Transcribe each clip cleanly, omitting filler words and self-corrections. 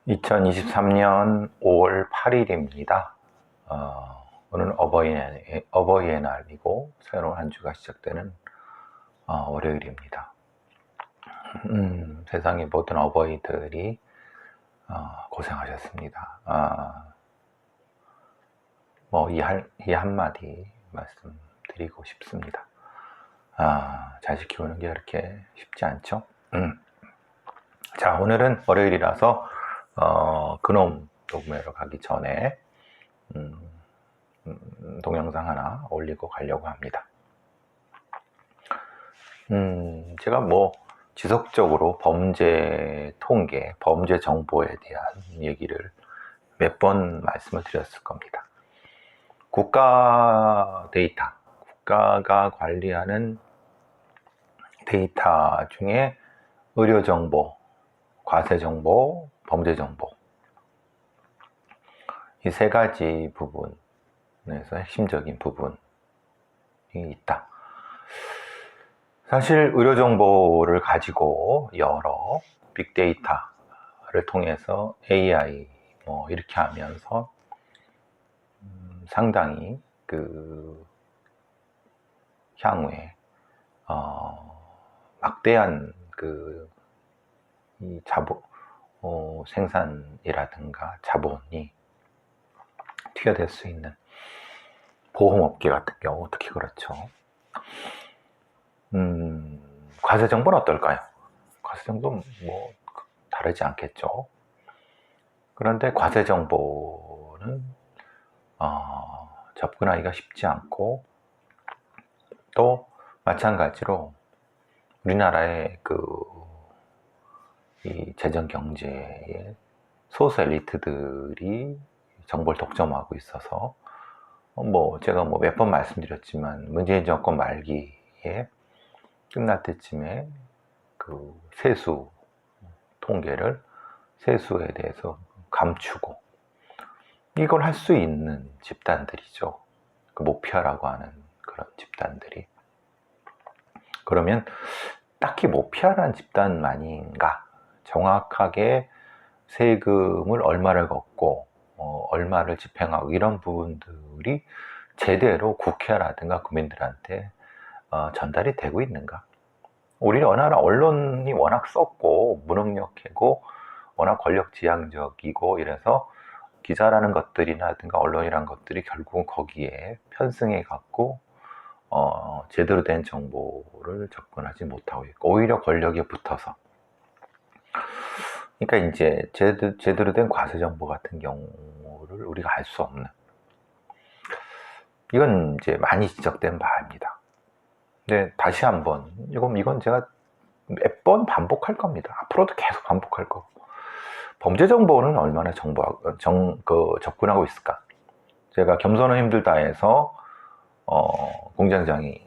2023년 5월 8일입니다. 오늘은 어버이의 날이고 새로운 한 주가 시작되는 월요일입니다. 세상의 모든 어버이들이 고생하셨습니다. 이 한마디 말씀드리고 싶습니다. 자식 키우는 게 그렇게 쉽지 않죠? 자, 오늘은 월요일이라서 그놈 녹음회로 가기 전에 동영상 하나 올리고 가려고 합니다. 제가 지속적으로 범죄 통계, 범죄 정보에 대한 얘기를 몇 번 말씀을 드렸을 겁니다. 국가 데이터, 국가가 관리하는 데이터 중에 의료 정보, 과세 정보, 범죄 정보, 이 세 가지 부분에서 핵심적인 부분이 있다. 사실 의료 정보를 가지고 여러 빅데이터를 통해서 AI 이렇게 하면서 상당히 향후에 막대한 이 생산이라든가 자본이 튀어될 수 있는 보험업계 같은 경우 특히 그렇죠. 과세 정보는 어떨까요? 과세 정보는 다르지 않겠죠. 그런데 과세 정보는 접근하기가 쉽지 않고, 또 마찬가지로 우리나라의 이 재정 경제의 소수 엘리트들이 정보를 독점하고 있어서 제가 몇 번 말씀드렸지만 문재인 정권 말기에 끝날 때쯤에 세수 통계를 세수에 대해서 감추고 이걸 할 수 있는 집단들이죠. 모피아라고 하는 그런 집단들이. 그러면 딱히 모피아라는 집단만인가? 정확하게 세금을 얼마를 걷고 얼마를 집행하고 이런 부분들이 제대로 국회라든가 국민들한테 전달이 되고 있는가? 우리나라 언론이 워낙 썩고 무능력하고 워낙 권력지향적이고 이래서 기자라는 것들이라든가 언론이라는 것들이 결국은 거기에 편승해 갖고 제대로 된 정보를 접근하지 못하고 있고, 오히려 권력에 붙어서, 그러니까 이제 제대로 된 과세 정보 같은 경우를 우리가 알 수 없는, 이건 이제 많이 지적된 바입니다. 근데 다시 한번 이건 제가 몇 번 반복할 겁니다. 앞으로도 계속 반복할 거고, 범죄 정보는 얼마나 접근하고 있을까? 제가 겸손은 힘들다 해서 공장장이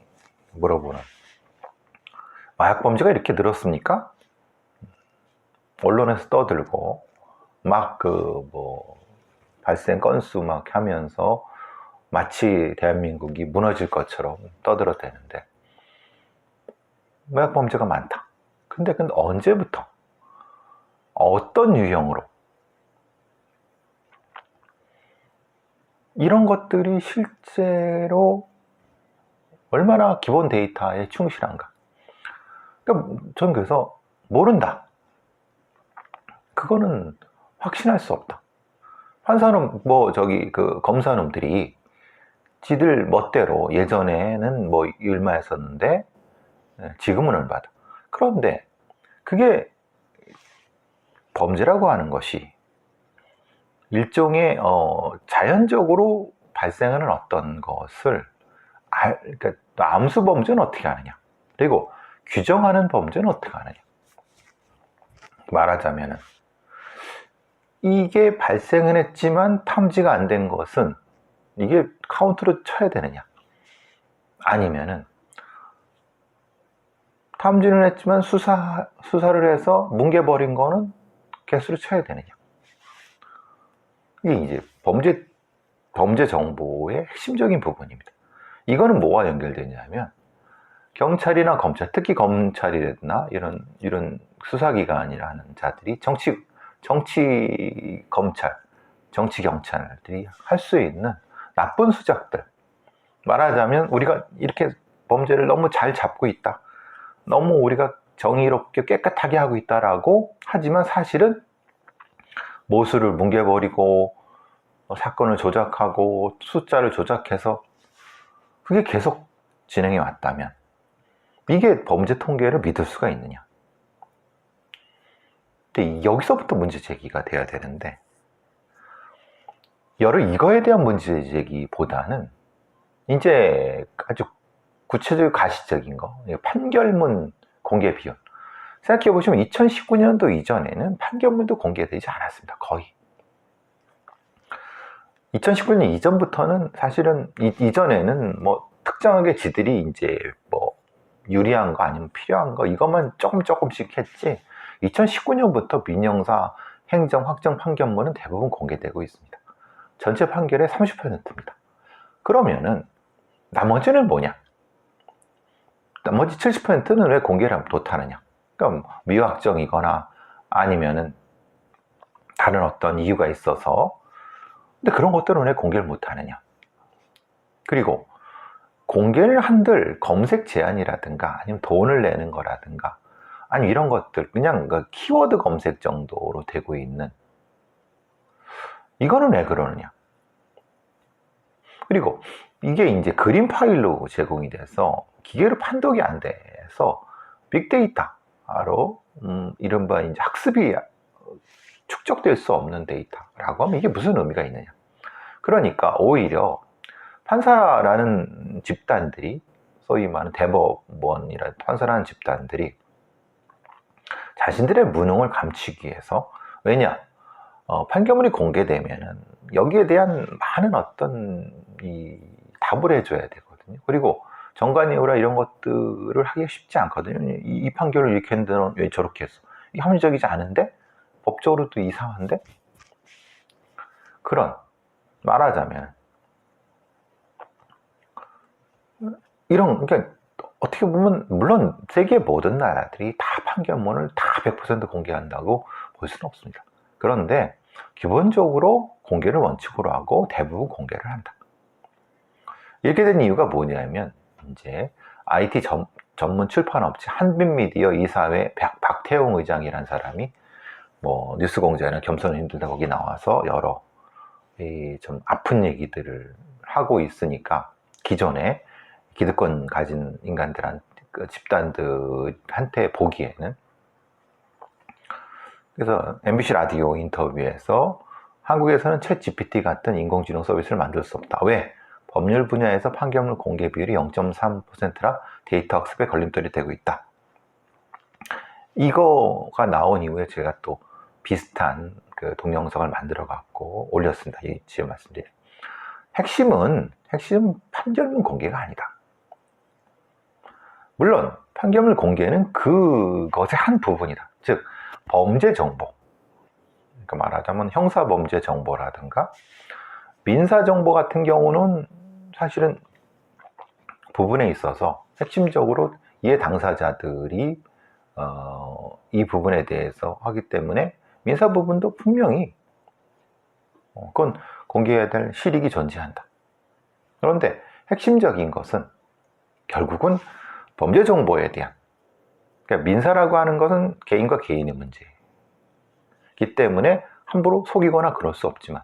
물어보는, 마약 범죄가 이렇게 늘었습니까? 언론에서 떠들고 발생 건수 하면서 마치 대한민국이 무너질 것처럼 떠들어대는데, 마약 범죄가 많다. 근데 언제부터? 어떤 유형으로? 이런 것들이 실제로 얼마나 기본 데이터에 충실한가? 그러니까 전 그래서 모른다. 그거는 확신할 수 없다. 판사는 검사놈들이 지들 멋대로 예전에는 얼마였었는데 지금은 얼마다. 그런데 그게 범죄라고 하는 것이 일종의 자연적으로 발생하는 어떤 것을 그러니까 암수 범죄는 어떻게 하느냐, 그리고 규정하는 범죄는 어떻게 하느냐. 말하자면은 이게 발생은 했지만 탐지가 안 된 것은 이게 카운트로 쳐야 되느냐, 아니면은 탐지는 했지만 수사를 해서 뭉개버린 거는 개수로 쳐야 되느냐. 이게 이제 범죄 정보의 핵심적인 부분입니다. 이거는 뭐와 연결되냐면 경찰이나 검찰, 특히 검찰이나 이런 수사기관이라는 자들이 정치 검찰, 정치 경찰들이 할 수 있는 나쁜 수작들, 말하자면 우리가 이렇게 범죄를 너무 잘 잡고 있다, 너무 우리가 정의롭게 깨끗하게 하고 있다라고 하지만 사실은 모수를 뭉개버리고 사건을 조작하고 숫자를 조작해서 그게 계속 진행해 왔다면 이게 범죄 통계를 믿을 수가 있느냐. 근데 여기서부터 문제 제기가 돼야 되는데, 이거에 대한 문제 제기보다는 이제 아주 구체적이고 가시적인 거, 판결문 공개 비율. 생각해 보시면 2019년도 이전에는 판결문도 공개되지 않았습니다. 거의. 2019년 이전부터는 사실은 이전에는 뭐 특정하게 지들이 이제 뭐 유리한 거 아니면 필요한 거 이것만 조금씩 했지, 2019년부터 민형사 행정 확정 판결문은 대부분 공개되고 있습니다. 전체 판결의 30%입니다. 그러면은 나머지는 뭐냐? 나머지 70%는 왜 공개를 못하느냐? 그러니까 미확정이거나 아니면은 다른 어떤 이유가 있어서. 근데 그런 것들은 왜 공개를 못하느냐? 그리고 공개를 한들 검색 제한이라든가 아니면 돈을 내는 거라든가 아니면 이런 것들, 그냥 그 키워드 검색 정도로 되고 있는, 이거는 왜 그러느냐? 그리고 이게 이제 그림 파일로 제공이 돼서 기계로 판독이 안 돼서 빅데이터로 이른바 이제 학습이 축적될 수 없는 데이터라고 하면 이게 무슨 의미가 있느냐? 그러니까 오히려 판사라는 집단들이, 소위 말하는 대법원이라 판사라는 집단들이 자신들의 무능을 감추기 위해서, 왜냐? 판결문이 공개되면은 여기에 대한 많은 어떤 답을 해줘야 되거든요. 그리고 정관이유라 이런 것들을 하기 쉽지 않거든요. 이 판결을 이렇게 했는데 왜 저렇게 했어? 이게 합리적이지 않은데? 법적으로도 이상한데? 그런, 말하자면 이런, 그러니까 어떻게 보면 물론 세계 모든 나라들이 다 판결문을 다 100% 공개한다고 볼 수는 없습니다. 그런데 기본적으로 공개를 원칙으로 하고 대부분 공개를 한다. 이렇게 된 이유가 뭐냐면, 이제 IT 전문 출판업체 한빛미디어 이사회 박태웅 의장이라는 사람이 뭐 뉴스공장이나 겸손은 힘들다 거기 나와서 여러 좀 아픈 얘기들을 하고 있으니까, 기존에 기득권 가진 인간들한테, 집단들한테 보기에는. 그래서 MBC 라디오 인터뷰에서 한국에서는 챗 GPT 같은 인공지능 서비스를 만들 수 없다. 왜? 법률 분야에서 판결문 공개 비율이 0.3%라 데이터 학습에 걸림돌이 되고 있다. 이거가 나온 이후에 제가 또 비슷한 그 동영상을 만들어 갖고 올렸습니다. 지금 말씀드린 핵심은 판결문 공개가 아니다. 물론 판결문 공개는 그것의 한 부분이다. 즉 범죄 정보, 그러니까 말하자면 형사 범죄 정보라든가 민사 정보 같은 경우는 사실은 부분에 있어서 핵심적으로 이해 당사자들이 이 부분에 대해서 하기 때문에 민사 부분도 분명히 그건 공개해야 될 실익이 존재한다. 그런데 핵심적인 것은 결국은 범죄 정보에 대한, 그러니까 민사라고 하는 것은 개인과 개인의 문제이기 때문에 함부로 속이거나 그럴 수 없지만,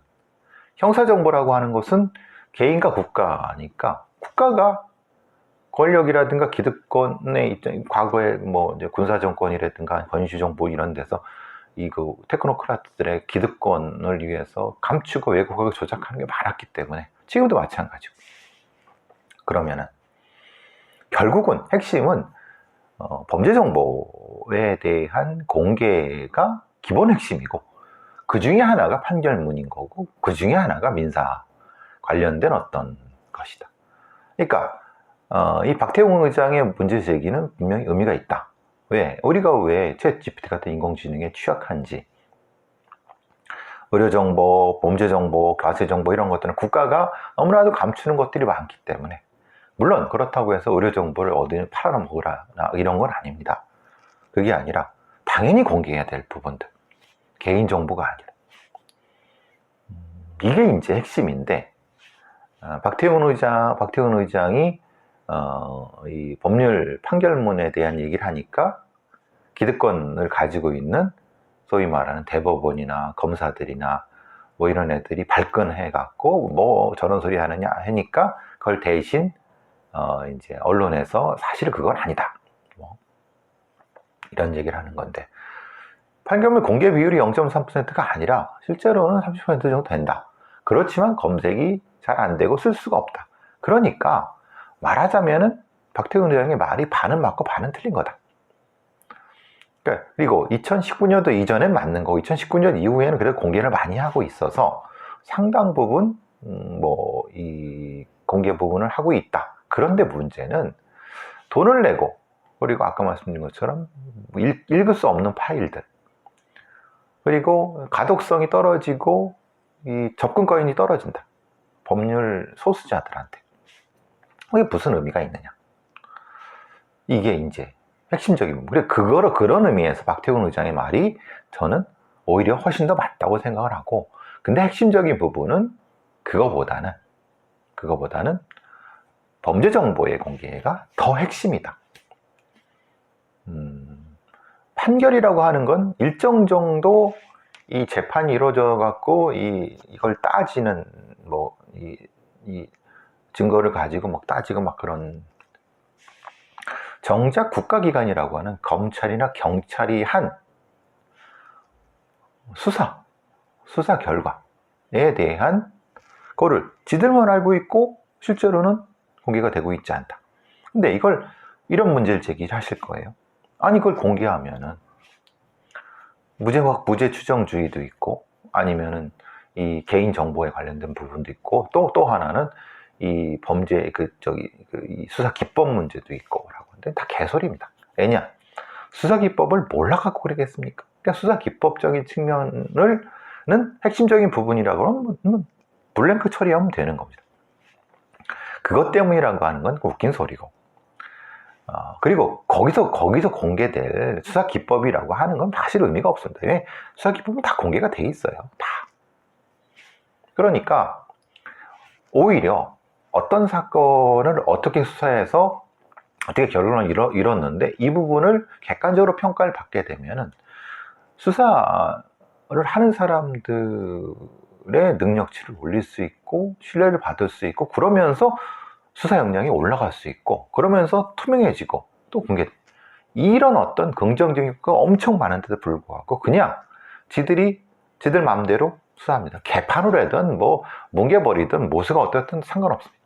형사 정보라고 하는 것은 개인과 국가니까 국가가 권력이라든가 기득권의 입장, 과거에 뭐 이제 군사 정권이라든가 권위주의 정부 이런 데서 그 테크노크라트들의 기득권을 위해서 감추고 왜곡하고 조작하는 게 많았기 때문에 지금도 마찬가지고. 그러면은 결국은 핵심은 범죄 정보에 대한 공개가 기본 핵심이고, 그 중에 하나가 판결문인 거고, 그 중에 하나가 민사 관련된 어떤 것이다. 그러니까 이 박태웅 의장의 문제 제기는 분명히 의미가 있다. 왜? 우리가 왜 챗 GPT 같은 인공지능에 취약한지, 의료정보, 범죄정보, 과세정보 이런 것들은 국가가 너무나도 감추는 것들이 많기 때문에, 물론 그렇다고 해서 의료정보를 어디 팔아먹으라 이런 건 아닙니다. 그게 아니라 당연히 공개해야 될 부분들, 개인정보가 아니라. 이게 이제 핵심인데, 박태훈 의장이 이 법률 판결문에 대한 얘기를 하니까 기득권을 가지고 있는 소위 말하는 대법원이나 검사들이나 뭐 이런 애들이 발끈해 갖고 뭐 저런 소리 하느냐 하니까 그걸 대신 이제 언론에서 사실은 그건 아니다, 뭐 이런 얘기를 하는 건데, 판결문 공개 비율이 0.3%가 아니라 실제로는 30% 정도 된다. 그렇지만 검색이 잘 안 되고 쓸 수가 없다. 그러니까 말하자면은 박태훈 의장의 말이 반은 맞고 반은 틀린 거다. 그리고 2019년도 이전엔 맞는 거고 2019년 이후에는 그래도 공개를 많이 하고 있어서 상당 부분 뭐 이 공개 부분을 하고 있다. 그런데 문제는 돈을 내고, 그리고 아까 말씀드린 것처럼 읽을 수 없는 파일들, 그리고 가독성이 떨어지고 이 접근권이 떨어진다. 법률 소수자들한테. 이게 무슨 의미가 있느냐. 이게 이제 핵심적인 부분. 그런 의미에서 박태훈 의장의 말이 저는 오히려 훨씬 더 맞다고 생각을 하고, 근데 핵심적인 부분은 그거보다는 범죄 정보의 공개가 더 핵심이다. 판결이라고 하는 건 일정 정도 이 재판이 이루어져 갖고 이걸 따지는 뭐 이 증거를 가지고 막 따지고 막 그런, 정작 국가기관이라고 하는 검찰이나 경찰이 한 수사 결과에 대한 거를 지들만 알고 있고 실제로는 공개가 되고 있지 않다. 근데 이런 문제를 제기하실 거예요. 아니 그걸 공개하면은 무죄 추정주의도 있고, 아니면은 이 개인 정보에 관련된 부분도 있고, 또 하나는 이 범죄 이 수사 기법 문제도 있고 라고 하는데 다 개소리입니다. 왜냐? 수사 기법을 몰라갖고 그러겠습니까? 그러니까 수사 기법적인 측면은 핵심적인 부분이라고 하면 블랭크 처리하면 되는 겁니다. 그것 때문이라고 하는 건 웃긴 소리고, 그리고 거기서 공개될 수사 기법이라고 하는 건 사실 의미가 없습니다. 왜? 수사 기법은 다 공개가 돼 있어요. 다. 그러니까 오히려 어떤 사건을 어떻게 수사해서 어떻게 결론을 이뤘는데 이 부분을 객관적으로 평가를 받게 되면은 수사를 하는 사람들의 능력치를 올릴 수 있고 신뢰를 받을 수 있고, 그러면서 수사 역량이 올라갈 수 있고, 그러면서 투명해지고 또 공개, 이런 어떤 긍정적인 효과가 엄청 많은데도 불구하고 그냥 지들 마음대로 수사합니다. 개판으로 하든 뭐 뭉개버리든 모수가 어떻든 상관없습니다.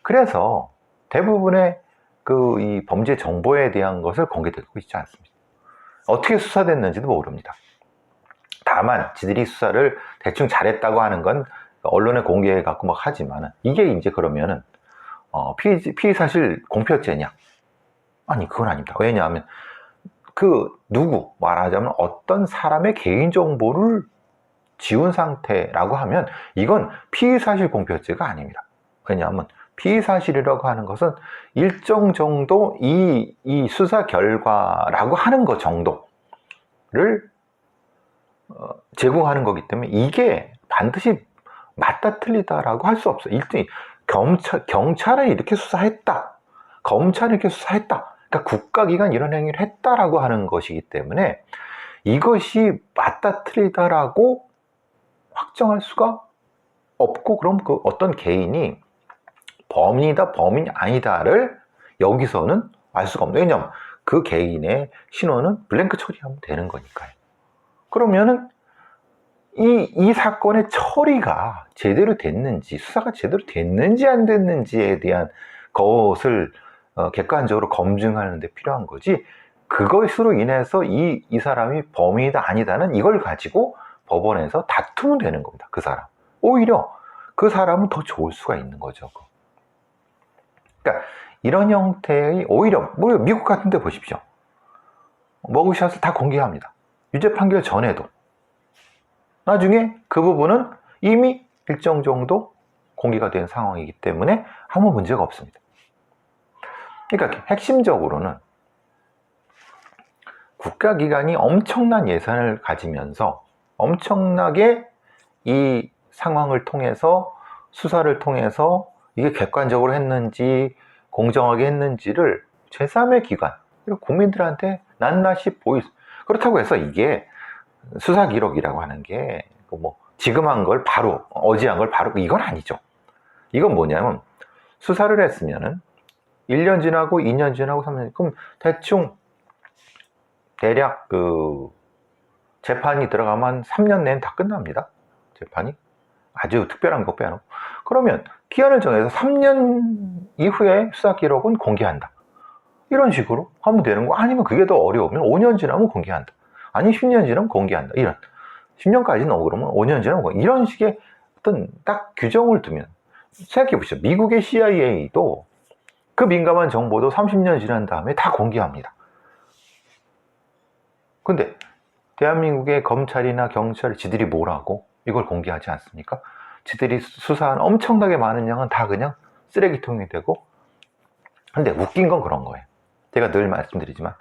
그래서 대부분의 이 범죄 정보에 대한 것을 공개되고 있지 않습니다. 어떻게 수사됐는지도 모릅니다. 다만 지들이 수사를 대충 잘했다고 하는 건 언론에 공개해 갖고 막 하지만은, 이게 이제 그러면은 피의 사실 공표죄냐? 아니 그건 아닙니다. 왜냐하면 누구 말하자면 어떤 사람의 개인 정보를 지운 상태라고 하면 이건 피의 사실 공표죄가 아닙니다. 왜냐하면 피의 사실이라고 하는 것은 일정 정도 이 수사 결과라고 하는 것 정도를 제공하는 거기 때문에 이게 반드시 맞다 틀리다라고 할 수 없어요. 일단 경찰은 이렇게 수사했다, 검찰은 이렇게 수사했다, 그러니까 국가기관 이런 행위를 했다라고 하는 것이기 때문에 이것이 맞다 틀리다라고 확정할 수가 없고, 그럼 그 어떤 개인이 범인이다 범인이 아니다를 여기서는 알 수가 없는, 왜냐하면 그 개인의 신원은 블랭크 처리하면 되는 거니까요. 그러면은 이 사건의 처리가 제대로 됐는지, 수사가 제대로 됐는지 안 됐는지에 대한 것을 객관적으로 검증하는 데 필요한 거지, 그것으로 인해서 이 사람이 범인이다 아니다는 이걸 가지고 법원에서 다투면 되는 겁니다. 그 사람. 오히려 그 사람은 더 좋을 수가 있는 거죠. 그러니까 이런 형태의, 오히려 미국 같은 데 보십시오. 머그샷을 다 공개합니다. 유죄 판결 전에도. 나중에 그 부분은 이미 일정 정도 공개가 된 상황이기 때문에 아무 문제가 없습니다. 그러니까 핵심적으로는 국가기관이 엄청난 예산을 가지면서 엄청나게 이 상황을 통해서, 수사를 통해서 이게 객관적으로 했는지 공정하게 했는지를 제3의 기관, 그리고 국민들한테 낱낱이 그렇다고 해서 이게 수사 기록이라고 하는 게 뭐 지금 한 걸 바로, 어제 한 걸 바로, 이건 아니죠. 이건 뭐냐면 수사를 했으면은 1년 지나고 2년 지나고 3년, 그럼 대충 대략 그 재판이 들어가면 3년 내엔 다 끝납니다. 재판이. 아주 특별한 거 빼놓고. 그러면 기한을 정해서 3년 이후에 수사 기록은 공개한다. 이런 식으로 하면 되는 거. 아니면 그게 더 어려우면 5년 지나면 공개한다. 아니 10년 지나면 공개한다. 이런. 10년까지는 그러면 5년 지나면 공개. 이런 식의 어떤 딱 규정을 두면, 생각해 보시죠. 미국의 CIA도 그 민감한 정보도 30년 지난 다음에 다 공개합니다. 근데 대한민국의 검찰이나 경찰, 지들이 뭐라고 이걸 공개하지 않습니까? 지들이 수사한 엄청나게 많은 양은 다 그냥 쓰레기통이 되고. 근데 웃긴 건 그런 거예요. 제가 늘 말씀드리지만,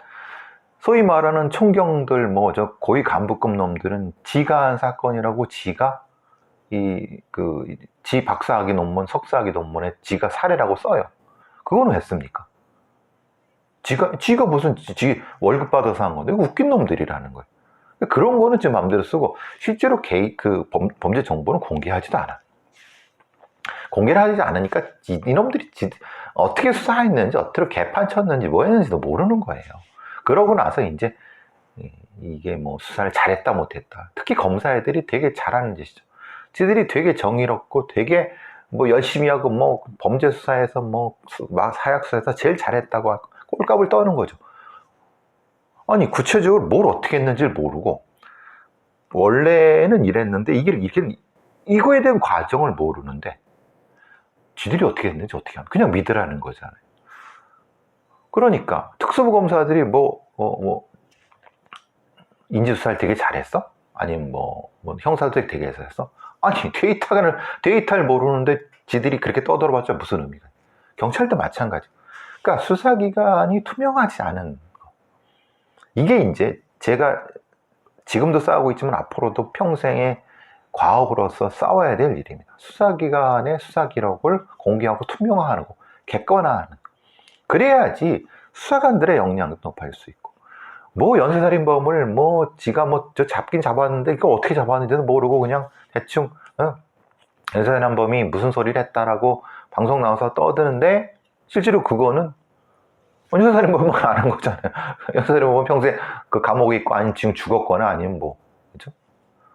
소위 말하는 총경들, 뭐 저 고위 간부급 놈들은 지가 한 사건이라고 지가 지 박사학위 논문, 석사학위 논문에 지가 사례라고 써요. 그거는 했습니까? 지가 무슨 지 월급 받아서 한 건데, 웃긴 놈들이라는 거예요. 그런 거는 제 마음대로 쓰고, 실제로 범죄 정보는 공개하지도 않아. 공개를 하지 않으니까 이놈들이 어떻게 수사했는지, 어떻게 개판 쳤는지, 뭐 했는지도 모르는 거예요. 그러고 나서 이제 이게 뭐 수사를 잘했다 못했다. 특히 검사 애들이 되게 잘하는 짓이죠. 지들이 되게 정의롭고 되게 뭐 열심히 하고 뭐 범죄 수사에서 뭐 사약 수사에서 제일 잘했다고 꼴값을 떠는 거죠. 아니 구체적으로 뭘 어떻게 했는지를 모르고, 원래는 이랬는데 이거에 대한 과정을 모르는데 지들이 어떻게 했는지 어떻게 하면 그냥 믿으라는 거잖아요. 그러니까 특수부 검사들이 인지수사를 되게 잘했어? 아니면 뭐 형사들 되게 잘했어? 아니 데이터를 모르는데 지들이 그렇게 떠들어봤자 무슨 의미가. 경찰도 마찬가지. 그러니까 수사기관이 투명하지 않은 거. 이게 이제 제가 지금도 싸우고 있지만 앞으로도 평생의 과업으로서 싸워야 될 일입니다. 수사기관의 수사기록을 공개하고 투명화하는 거, 객관화하는 거. 그래야지 수사관들의 역량도 높아질 수 있고, 뭐 연쇄살인범을 지가 저 잡긴 잡았는데 이거 어떻게 잡았는지도 모르고 그냥 대충 연쇄살인범이 무슨 소리를 했다라고 방송 나와서 떠드는데, 실제로 그거는 연쇄살인범은 안 한 거잖아요. 연쇄살인범은 평소에 그 감옥에 있고, 아니면 지금 죽었거나 아니면 그죠?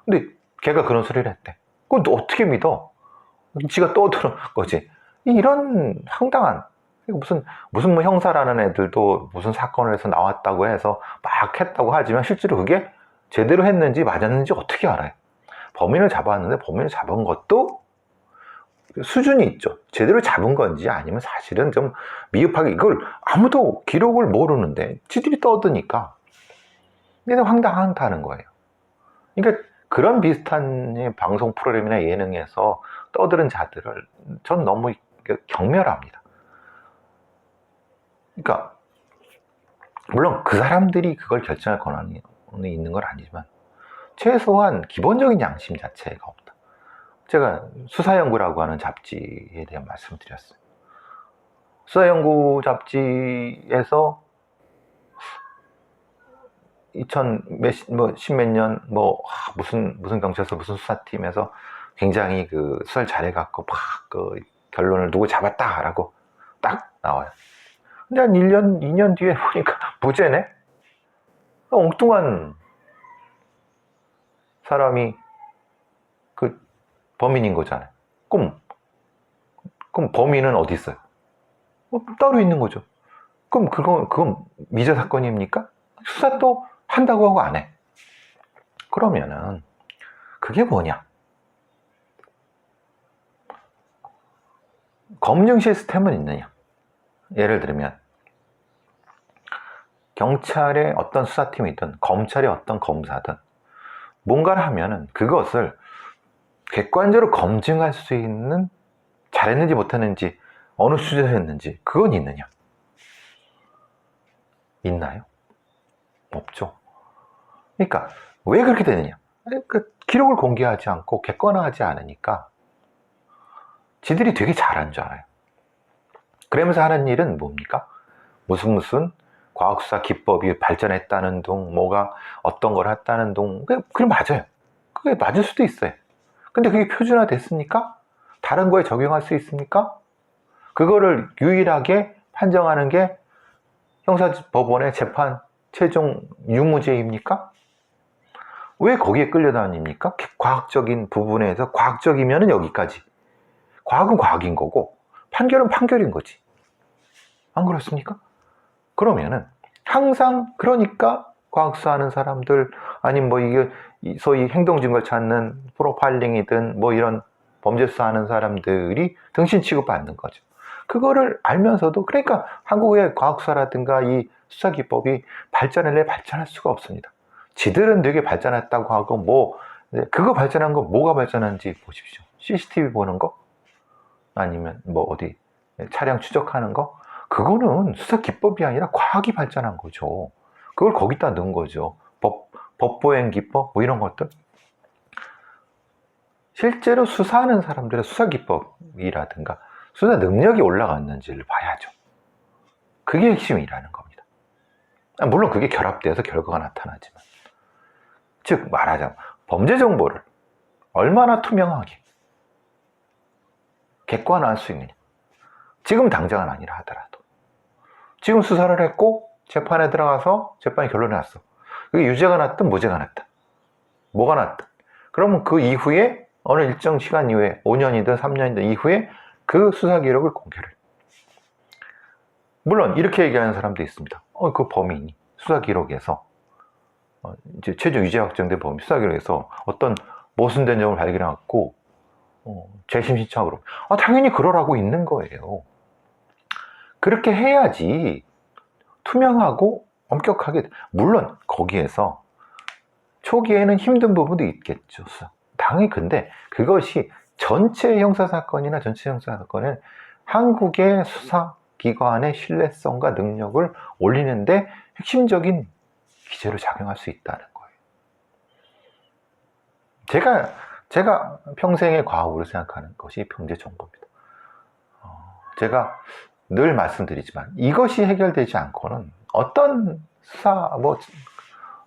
근데 걔가 그런 소리를 했대. 그걸 어떻게 믿어? 지가 떠드는 거지. 이런 황당한, 무슨 뭐 형사라는 애들도 무슨 사건을 해서 나왔다고 해서 막 했다고 하지만 실제로 그게 제대로 했는지 맞았는지 어떻게 알아요? 범인을 잡았는데 범인을 잡은 것도 수준이 있죠. 제대로 잡은 건지 아니면 사실은 좀 미흡하게, 이걸 아무도 기록을 모르는데 지들이 떠드니까 이게 황당하다는 거예요. 그러니까 그런 비슷한 방송 프로그램이나 예능에서 떠드는 자들을 전 너무 경멸합니다. 그러니까 물론 그 사람들이 그걸 결정할 권한이 있는 건 아니지만 최소한 기본적인 양심 자체가 없다. 제가 수사연구라고 하는 잡지에 대한 말씀을 드렸어요. 수사연구 잡지에서 10몇 년 무슨 경찰서 무슨 수사팀에서 굉장히 그 수사를 잘해갖고 막 그 결론을 누구 잡았다라고 딱 나와요. 근데 한 1년, 2년 뒤에 보니까 무죄네? 엉뚱한 사람이 그 범인인 거잖아요. 그럼 범인은 어디 있어요? 따로 있는 거죠. 그럼 그건 미제 사건입니까? 수사도 한다고 하고 안 해. 그러면은 그게 뭐냐? 검증 시스템은 있느냐? 예를 들면 경찰의 어떤 수사팀이든 검찰의 어떤 검사든 뭔가를 하면은 그것을 객관적으로 검증할 수 있는, 잘했는지 못했는지 어느 수준에서 했는지 그건 있느냐? 있나요? 없죠. 그러니까 왜 그렇게 되느냐? 그 기록을 공개하지 않고 객관화하지 않으니까 지들이 되게 잘한 줄 알아요. 그러면서 하는 일은 뭡니까? 무슨 과학수사 기법이 발전했다는 둥, 뭐가 어떤 걸 했다는 둥, 그게 맞아요. 그게 맞을 수도 있어요. 근데 그게 표준화 됐습니까? 다른 거에 적용할 수 있습니까? 그거를 유일하게 판정하는 게 형사법원의 재판 최종 유무죄입니까? 왜 거기에 끌려다닙니까? 과학적인 부분에서 과학적이면 여기까지. 과학은 과학인 거고 판결은 판결인 거지. 안 그렇습니까? 그러면은 항상 그러니까 과학수사하는 사람들 아니면 뭐 이게 소위 행동증거 찾는 프로파일링이든 뭐 이런 범죄 수사하는 사람들이 등신 취급받는 거죠. 그거를 알면서도 그러니까 한국의 과학수사라든가 이 수사기법이 발전할 수가 없습니다. 지들은 되게 발전했다고 하고 뭐 그거 발전한 거 뭐가 발전한지 보십시오. CCTV 보는 거 아니면 뭐 어디 차량 추적하는 거 그거는 수사 기법이 아니라 과학이 발전한 거죠. 그걸 거기다 넣은 거죠. 법보행 기법 뭐 이런 것들. 실제로 수사하는 사람들의 수사 기법이라든가 수사 능력이 올라갔는지를 봐야죠. 그게 핵심이라는 겁니다. 물론 그게 결합돼서 결과가 나타나지만 즉 말하자면 범죄 정보를 얼마나 투명하게 객관화할 수 있느냐. 지금 당장은 아니라 하더라도 지금 수사를 했고 재판에 들어가서 재판이 결론이 났어. 그게 유죄가 났든 무죄가 났든 뭐가 났든 그러면 그 이후에 어느 일정 시간 이후에 5년이든 3년이든 이후에 그 수사 기록을 공개를 물론 이렇게 얘기하는 사람도 있습니다. 그 범인이 수사 기록에서 이제 최종 유죄 확정된 범인 수사 기록에서 어떤 모순된 점을 발견해갖고 재심 신청으로 당연히 그러라고 있는 거예요. 그렇게 해야지 투명하고 엄격하게 물론 거기에서 초기에는 힘든 부분도 있겠죠. 당연히 근데 그것이 전체 형사사건이나 전체 형사사건은 한국의 수사기관의 신뢰성과 능력을 올리는데 핵심적인 기제로 작용할 수 있다는 거예요. 제가 평생의 과업으로 생각하는 것이 범죄정보입니다. 제가 늘 말씀드리지만 이것이 해결되지 않고는 어떤 수사 뭐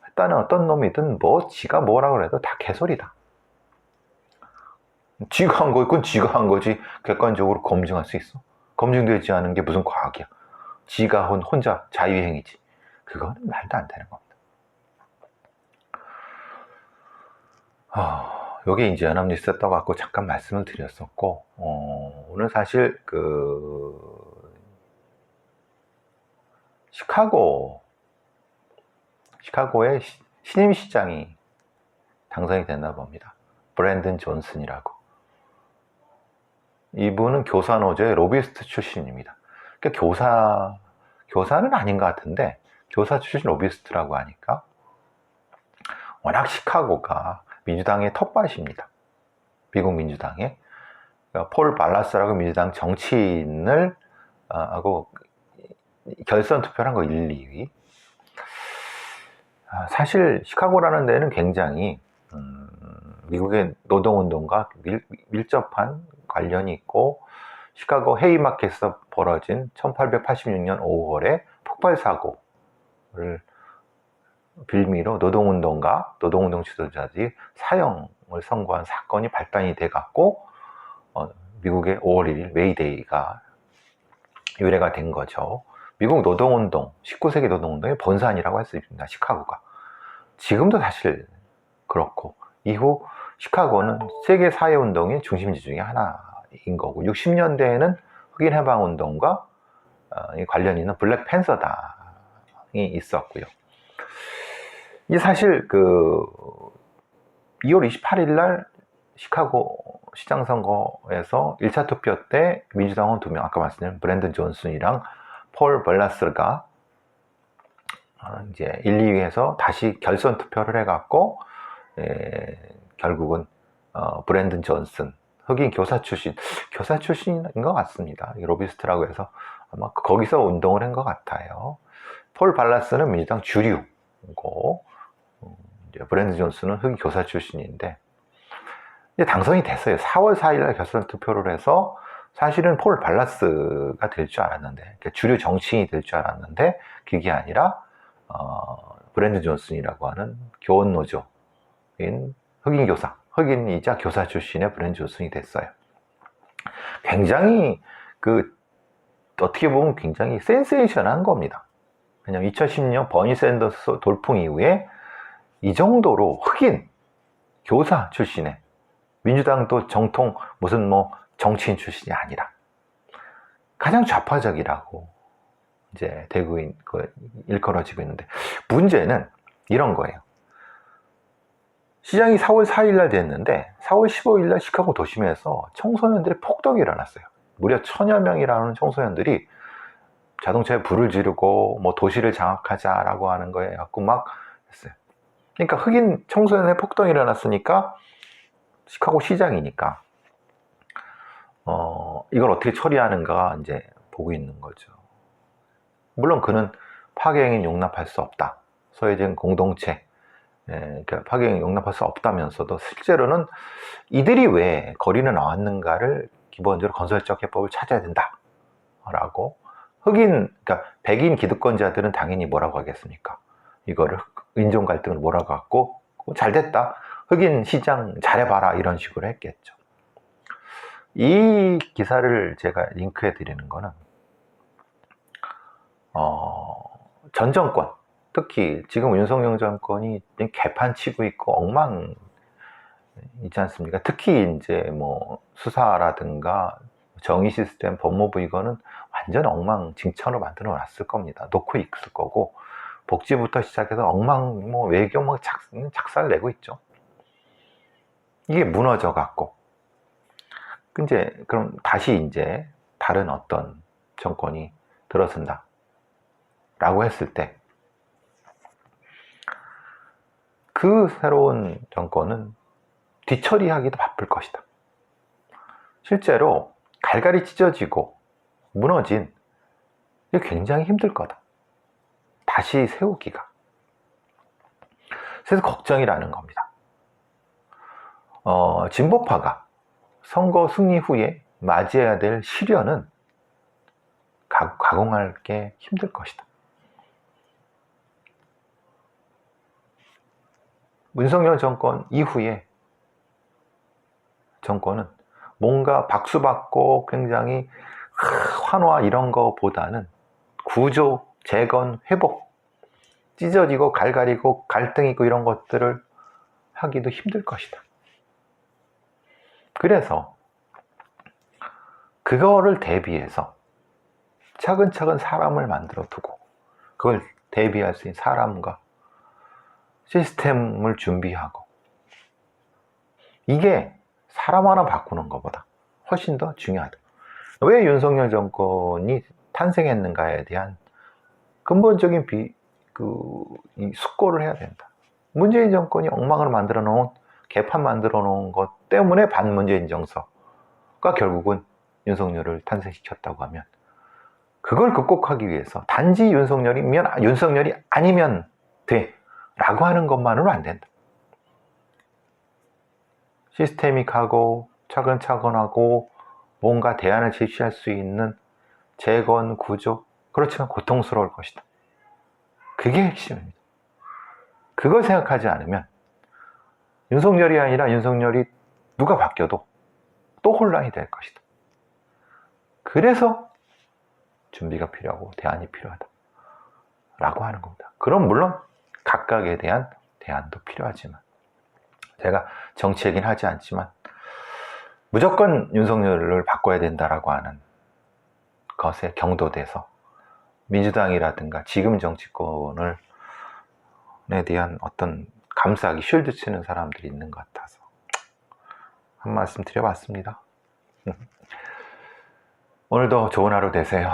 했다는 어떤 놈이든 뭐 지가 뭐라고 해도 다 개소리다. 지가 한 거, 그건 지가 한 거지 객관적으로 검증할 수 있어? 검증되지 않은 게 무슨 과학이야? 지가 혼자 자유행위지. 그거는 말도 안 되는 겁니다. 여기 이제 연합뉴스에 떠갖고 잠깐 말씀을 드렸었고 오늘 사실 시카고의 신임 시장이 당선이 됐나 봅니다. 브랜든 존슨이라고. 이분은 교사노조의 로비스트 출신입니다. 그러니까 교사는 아닌 것 같은데 교사 출신 로비스트라고 하니까 워낙 시카고가 민주당의 텃밭입니다. 미국 민주당의 폴 발라스라고 민주당 정치인을 하고 결선 투표를 한 거 1, 2위. 사실 시카고라는 데는 굉장히 미국의 노동운동과 밀접한 관련이 있고 시카고 헤이마켓에서 벌어진 1886년 5월에 폭발 사고를 빌미로 노동운동 지도자들이 사형을 선고한 사건이 발단이 돼 갖고 미국의 5월 1일 메이데이가 유래가 된 거죠. 미국 노동운동, 19세기 노동운동의 본산이라고 할 수 있습니다. 시카고가. 지금도 사실 그렇고 이후 시카고는 세계 사회운동의 중심지 중에 하나인 거고 60년대에는 흑인해방운동과 관련 있는 블랙 팬서당이 있었고요. 이 사실 2월 28일 날 시카고 시장 선거에서 1차 투표 때 민주당은 2명, 아까 말씀드린 브랜든 존슨이랑 폴 발라스가 이제 1, 2위에서 다시 결선 투표를 해갖고 결국은 브랜든 존슨, 흑인 교사 출신인 것 같습니다. 로비스트라고 해서 아마 거기서 운동을 한 것 같아요. 폴 발라스는 민주당 주류고 브랜든 존슨은 흑인 교사 출신인데 이제 당선이 됐어요. 4월 4일날 결선 투표를 해서 사실은 폴 발라스가 될 줄 알았는데, 그러니까 주류 정치인이 될 줄 알았는데 그게 아니라 브랜든 존슨이라고 하는 교원 노조인 흑인 교사, 흑인이자 교사 출신의 브랜든 존슨이 됐어요. 굉장히 어떻게 보면 굉장히 센세이션한 겁니다. 왜냐면 2010년 버니 샌더스 돌풍 이후에 이 정도로 흑인 교사 출신의, 민주당도 정통 무슨 정치인 출신이 아니라 가장 좌파적이라고 이제 되고 일컬어지고 있는데, 문제는 이런 거예요. 시장이 4월 4일날 됐는데 4월 15일날 시카고 도심에서 청소년들의 폭동이 일어났어요. 무려 1000여 명이라는 청소년들이 자동차에 불을 지르고 도시를 장악하자라고 하는 거에 갖고 막 했어요. 그러니까 흑인 청소년의 폭동이 일어났으니까 시카고 시장이니까 이걸 어떻게 처리하는가 이제 보고 있는 거죠. 물론 그는 파괴행위는 용납할 수 없다. 소외된 공동체, 그러니까 파괴행위 용납할 수 없다면서도 실제로는 이들이 왜 거리는 나왔는가를 기본적으로 건설적 해법을 찾아야 된다라고, 그러니까 백인 기득권자들은 당연히 뭐라고 하겠습니까? 이거를 인종 갈등을 뭐라고 갖고 잘 됐다, 흑인 시장 잘해봐라, 이런 식으로 했겠죠. 이 기사를 제가 링크해 드리는 거는 전 정권, 특히 지금 윤석열 정권이 개판 치고 있고 엉망 있지 않습니까? 특히 이제 수사라든가 정의 시스템, 법무부, 이거는 완전 엉망진창으로 만들어 놨을 겁니다. 놓고 있을 거고, 복지부터 시작해서 엉망, 외교 작살 내고 있죠. 이게 무너져 갖고 이제 그럼 다시 이제 다른 어떤 정권이 들어선다 라고 했을 때, 그 새로운 정권은 뒤처리하기도 바쁠 것이다. 실제로 갈갈이 찢어지고 무너진, 이게 굉장히 힘들 거다, 다시 세우기가. 그래서 걱정이라는 겁니다. 진보파가 선거 승리 후에 맞이해야 될 시련은 가공할 게 힘들 것이다. 윤석열 정권 이후에 정권은 뭔가 박수받고 굉장히 환호와 이런 거보다는 구조, 재건, 회복, 찢어지고 갈갈이고 갈등 있고 이런 것들을 하기도 힘들 것이다. 그래서 그거를 대비해서 차근차근 사람을 만들어 두고, 그걸 대비할 수 있는 사람과 시스템을 준비하고, 이게 사람 하나 바꾸는 것보다 훨씬 더 중요하다. 왜 윤석열 정권이 탄생했는가에 대한 근본적인 숙고를 해야 된다. 문재인 정권이 엉망을 만들어 놓은, 개판 만들어 놓은 것 때문에 반문재인 정서가 결국은 윤석열을 탄생시켰다고 하면, 그걸 극복하기 위해서 단지 윤석열이 아니면 돼 라고 하는 것만으로 안 된다. 시스테믹하고 차근차근하고 뭔가 대안을 제시할 수 있는 재건 구조, 그렇지만 고통스러울 것이다. 그게 핵심입니다. 그걸 생각하지 않으면 윤석열이 아니라 윤석열이 누가 바뀌어도 또 혼란이 될 것이다. 그래서 준비가 필요하고 대안이 필요하다 라고 하는 겁니다. 그럼 물론 각각에 대한 대안도 필요하지만, 제가 정치 얘기는 하지 않지만 무조건 윤석열을 바꿔야 된다라고 하는 것에 경도돼서 민주당이라든가 지금 정치권에 대한 어떤 감싸기, 쉴드 치는 사람들이 있는 것 같아서 한 말씀 드려봤습니다. 오늘도 좋은 하루 되세요.